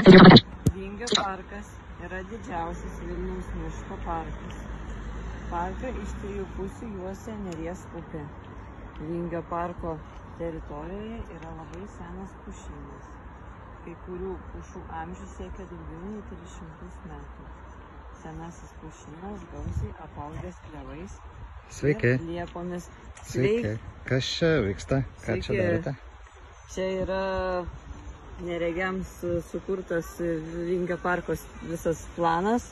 Vingio parkas yra didžiausias Vilniaus miško parkas. Parką iš 3 pusių juosia Neries upė. Vingio parko teritorijoje yra labai senas pušynas. Kai kurių pušų amžius siekia daugiau nei 300 metų. Senasis pušynas gausiai apaugęs klevais ir liepomis. Sveiki. Kas čia vyksta? Ką čia darėte? Čia yra neregiams sukurtas Vingio parkos visas planas.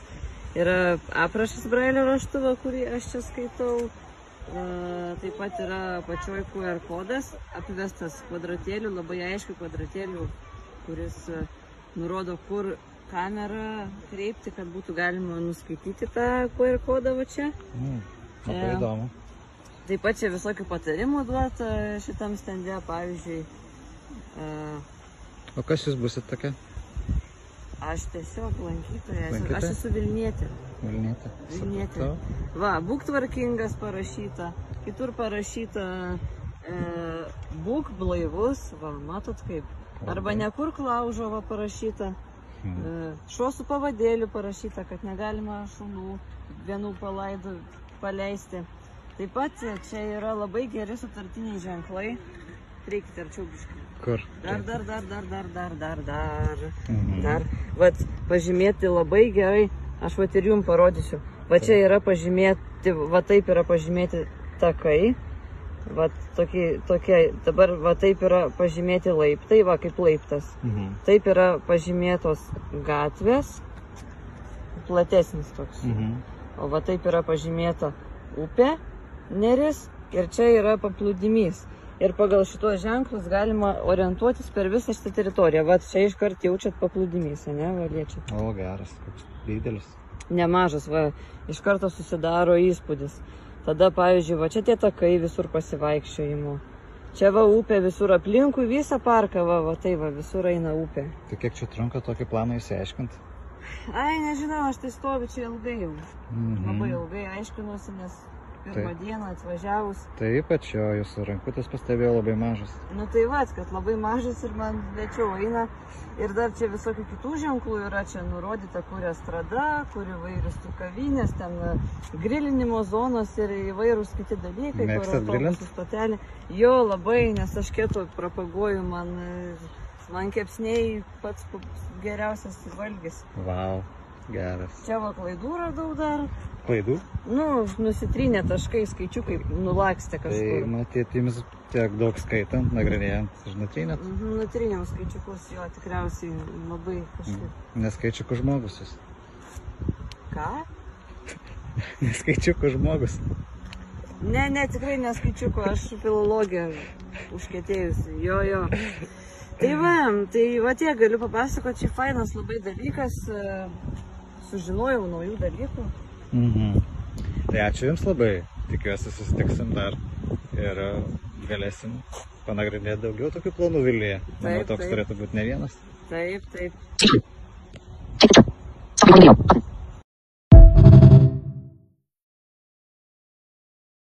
Yra aprašas Brailio raštuvo, kurį aš čia skaitau. Taip pat yra apačioj QR kodas, apvestas kvadratėlių, labai aiškiai kvadratėlių, kuris nurodo, kur kamerą kreipti, kad būtų galima nuskaityti tą QR kodą va čia. Labai įdomu. Taip pat čia visokių patarimų duota šitam stende, pavyzdžiui. O kas jūs busit tokia? Aš tiesiog lankytoja, aš esu Vilnietė. Vilnietė. Va, būk tvarkingas parašyta, kitur parašyta būk blaivus, va, matot kaip. Arba nekurk laužo, va, parašyta. Šuo su pavadėliu parašyta, kad negalima šunų vienų paleisti. Taip pat čia yra labai geri sutartiniai ženklai. Reikite arčiau biškai. Kur? Dar. Vat pažymėti labai gerai, aš vat ir jums parodysiu. Va čia yra pažymėti, va taip yra pažymėti takai. Va tokie, dabar va taip yra pažymėti laiptai, va kaip laiptas. Taip yra pažymėtos gatvės, platesnis toks. O va taip yra pažymėta upė, Neris ir čia yra paplūdimys. Ir pagal šitos ženklus galima orientuotis per visą šitą teritoriją. Va čia iškart jaučiat paplūdimys, ne, va liečiat. O, geras, koks didelis. Nemažas, va, iš karto susidaro įspūdis. Tada, pavyzdžiui, va čia tie takai visur pasivaikščiojimo. Čia va upė visur aplinkui, visą parką, va tai va, visur eina upė. Tai kiek čia trunka tokį planą įsiaiškinti? Ai, nežinau, aš tai stoviu čia ilgai jau. Labai ilgai aiškinuosi, nes pirmą dieną atvažiavus. Tai ypač jo, jūsų rankutės pastebėjau labai mažas. Nu tai va, kad labai mažas ir man lėčiau eina. Ir dar čia visokių kitų ženklų yra, čia nurodyta, kur estrada, kur įvairius kavinės, ten grilinimo zonos ir įvairūs kiti dalykai. Mėgstat grilint? Stotelė. Jo, labai, nes aš keto propaguoju, man kepsniai pats geriausias valgis. Vau, geras. Čia va klaidų radau dar. Klaidų? Nu, nusitrynė taškai, skaičiukai nulakstė kažkur. Tai matyt, jums tiek daug skaitant, nagrinėjant, nutrynėt? Nutrynėm skaičiukus, jo, tikriausiai labai kažkaip. Neskaičiukų žmogus jūs? Ką? Neskaičiukų žmogus? Ne, tikrai neskaičiukų, aš filologija užkietėjusi, jo. Tai va tiek galiu papasakoti, čia fainas labai dalykas, sužinojau naujų dalykų. Tai ačiū jums labai, tikiuosi susitiksim dar ir galėsim panagrinėti daugiau tokių planų Vilniuje. Manau, toks turėtų būti ne vienas. Taip.